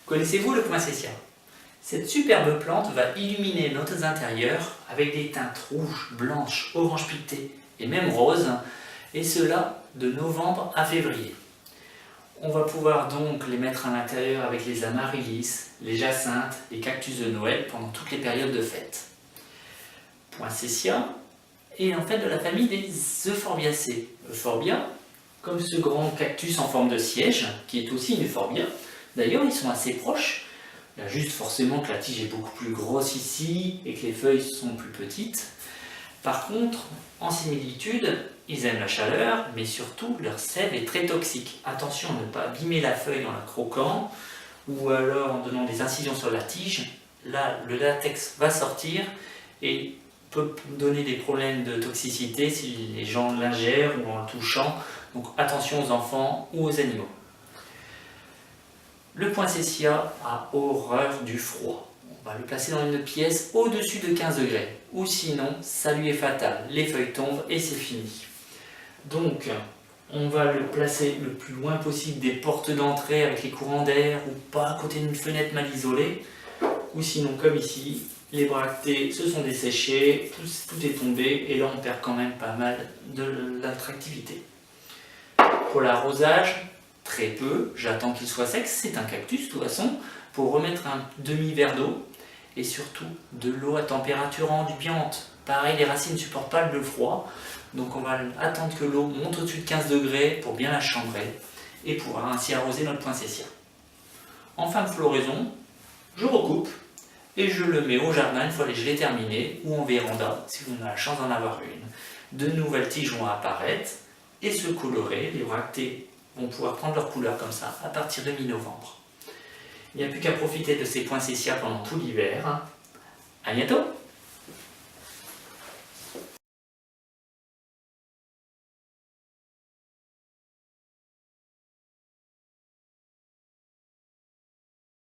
Connaissez-vous le poinsettia? Cette superbe plante va illuminer notre intérieur avec des teintes rouges, blanches, orange piquetées et même roses, et cela de novembre à février. On va pouvoir donc les mettre à l'intérieur avec les amaryllis, les jacinthes, les cactus de Noël pendant toutes les périodes de fête. Poinsettia est en fait de la famille des Euphorbiacées. Euphorbia, comme ce grand cactus en forme de siège, qui est aussi une euphorbia. D'ailleurs, ils sont assez proches. Il y a juste forcément que la tige est beaucoup plus grosse ici et que les feuilles sont plus petites. Par contre, en similitude, ils aiment la chaleur, mais surtout leur sève est très toxique. Attention à ne pas abîmer la feuille en la croquant ou alors en donnant des incisions sur la tige. Là, le latex va sortir et peut donner des problèmes de toxicité si les gens l'ingèrent ou en le touchant. Donc attention aux enfants ou aux animaux. Le poinsettia a horreur du froid. On va le placer dans une pièce au-dessus de 15 degrés. Ou sinon, ça lui est fatal. Les feuilles tombent et c'est fini. Donc, on va le placer le plus loin possible des portes d'entrée avec les courants d'air ou pas à côté d'une fenêtre mal isolée. Ou sinon, comme ici, les bractées se sont desséchées, tout est tombé et là on perd quand même pas mal de l'attractivité. Pour l'arrosage, très peu, j'attends qu'il soit sec, c'est un cactus de toute façon, pour remettre un demi-verre d'eau et surtout de l'eau à température ambiante. Pareil, les racines ne supportent pas le froid, donc on va attendre que l'eau monte au-dessus de 15 degrés pour bien la chambrer et pouvoir ainsi arroser notre poinsettia. En fin de floraison, je recoupe et je le mets au jardin une fois que je l'ai terminé ou en véranda si vous avez la chance d'en avoir une. De nouvelles tiges vont apparaître et se colorer, les bractées vont pouvoir prendre leur couleur comme ça à partir de mi-novembre. Il n'y a plus qu'à profiter de ces poinsettias pendant tout l'hiver. À bientôt!